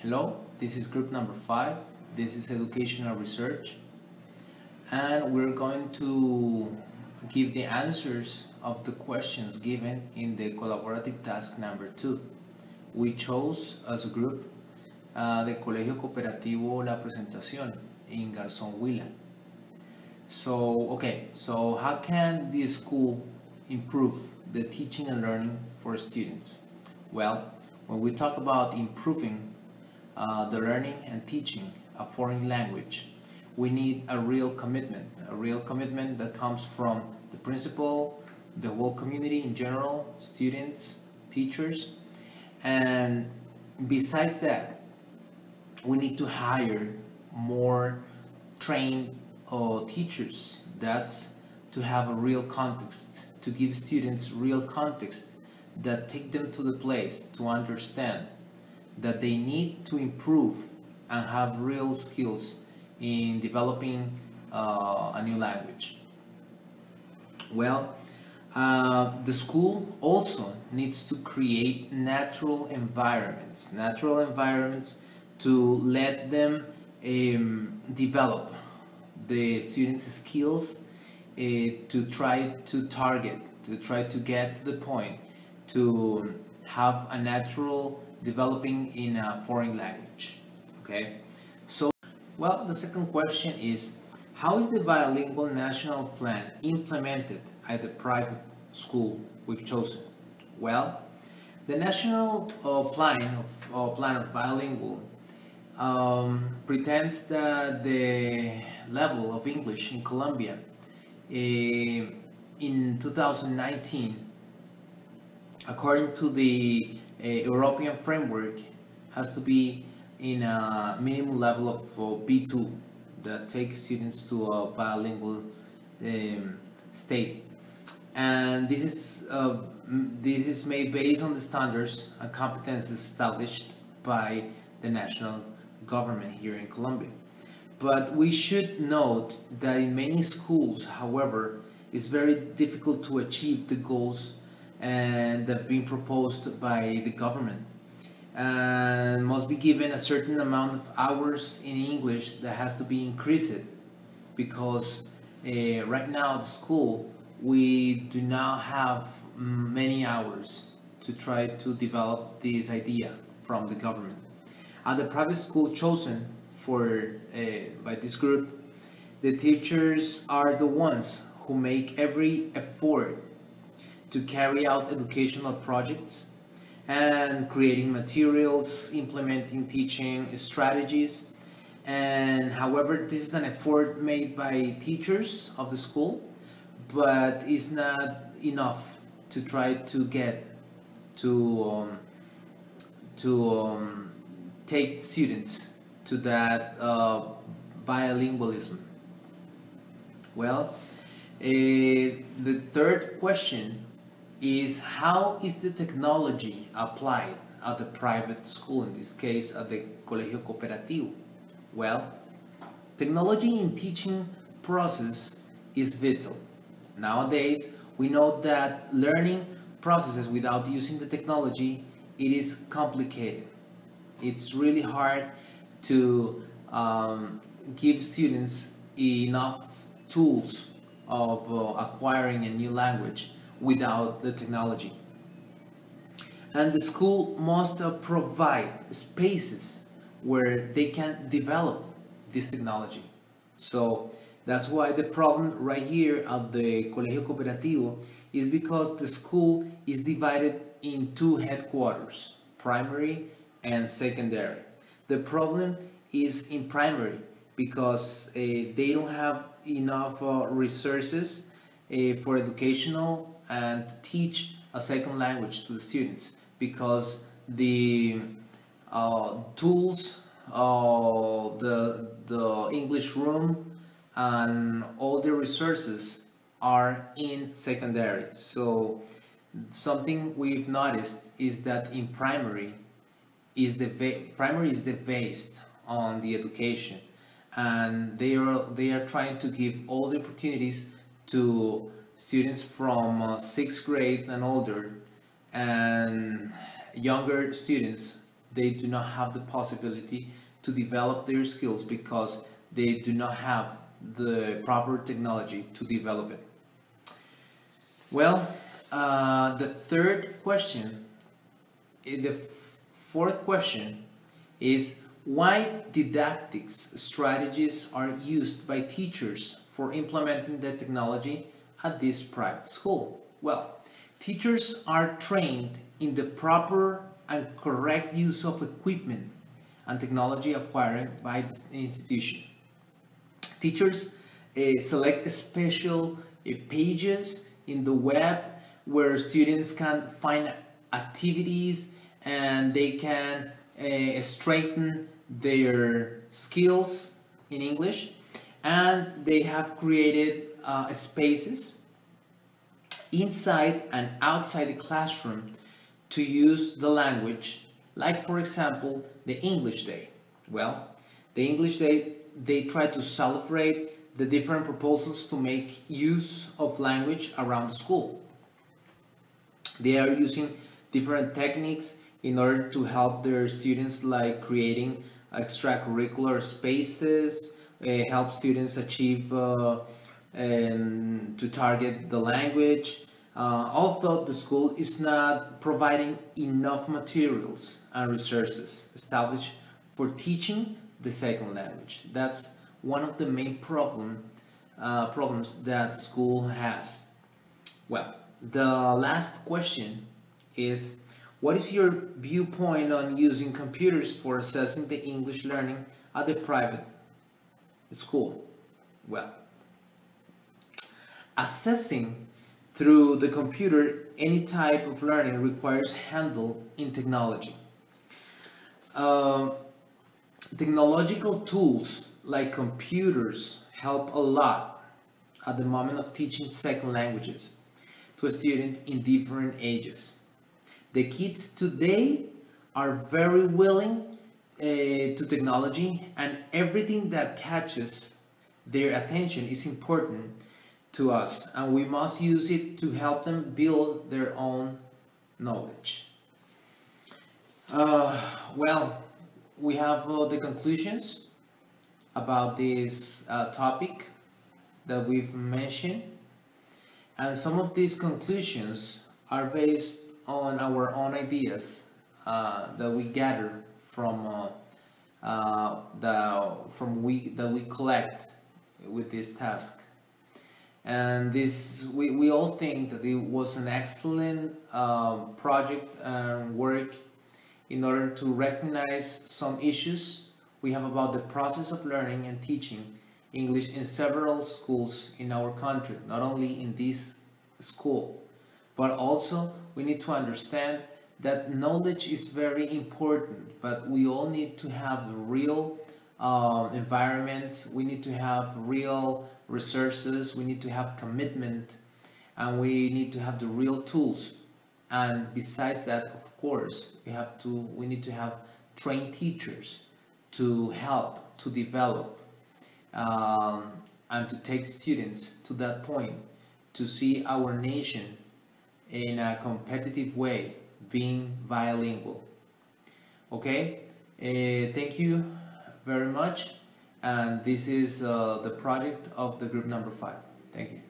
Hello, this is group number 5. This is educational research, and we're going to give the answers of the questions given in the collaborative task number 2. We chose as a group the Colegio Cooperativo La Presentación in Garzón Huila. So how can the school improve the teaching and learning for students? Well, when we talk about improving the learning and teaching a foreign language, we need a real commitment that comes from the principal, the whole community in general, students, teachers, and besides that, we need to hire more trained teachers. That's to have a real context, to give students real context that take them to the place to understand that they need to improve and have real skills in developing a new language. Well, the school also needs to create natural environments to let them develop the students' skills, to try to get to the point to have a natural developing in a foreign language. Okay, so well, the second question is, how is the bilingual national plan implemented at the private school we've chosen? Well, the national plan of bilingual pretends that the level of English in Colombia in 2019, according to the European framework, has to be in a minimum level of B2 that takes students to a bilingual state, and this is made based on the standards and competences established by the national government here in Colombia. But we should note that in many schools, however, it's very difficult to achieve the goals and that have been proposed by the government, and must be given a certain amount of hours in English that has to be increased, because right now at school we do not have many hours to try to develop this idea from the government. At the private school chosen for by this group, the teachers are the ones who make every effort to carry out educational projects and creating materials, implementing teaching strategies. And however, this is an effort made by teachers of the school, but it's not enough to try to get to take students to that bilingualism. Well, the third question is, how is the technology applied at the private school, in this case at the Colegio Cooperativo? Well, technology in teaching process is vital. Nowadays, we know that learning processes without using the technology, it is complicated. It's really hard to give students enough tools of acquiring a new language without the technology. And the school must provide spaces where they can develop this technology. So that's why the problem right here at the Colegio Cooperativo is because the school is divided in two headquarters, primary and secondary. The problem is in primary because they don't have enough resources for educational and to teach a second language to the students, because the tools, the English room, and all the resources are in secondary. So something we've noticed is that in primary is the based on the education, and they are trying to give all the opportunities to students from 6th grade and older, and younger students they do not have the possibility to develop their skills because they do not have the proper technology to develop it. Well, the third question, the fourth question is, why didactics strategies are used by teachers for implementing the technology at this private school? Well, teachers are trained in the proper and correct use of equipment and technology acquired by the institution. Teachers select special pages in the web where students can find activities and they can strengthen their skills in English, and they have created spaces inside and outside the classroom to use the language, like for example the English Day. Well, the English Day, they try to celebrate the different proposals to make use of language around the school. They are using different techniques in order to help their students, like creating extracurricular spaces, help students achieve to target the language. Although the school is not providing enough materials and resources established for teaching the second language. That's one of the main problems that school has. Well, the last question is, what is your viewpoint on using computers for assessing the English learning at the private school? Well, assessing through the computer any type of learning requires handle in technology. Technological tools like computers help a lot at the moment of teaching second languages to a student in different ages. The kids today are very willing to technology, and everything that catches their attention is important to us, and we must use it to help them build their own knowledge. Well, we have the conclusions about this topic that we've mentioned, and some of these conclusions are based on our own ideas that we gather from that we collect with this task. And this, we all think that it was an excellent project and work in order to recognize some issues we have about the process of learning and teaching English in several schools in our country, not only in this school, but also we need to understand that knowledge is very important, but we all need to have real environments, we need to have real resources, we need to have commitment, and we need to have the real tools. And besides that, of course, we need to have trained teachers to help to develop and to take students to that point, to see our nation in a competitive way, being bilingual. Okay, thank you very much, and this is the project of the group number 5. Thank you.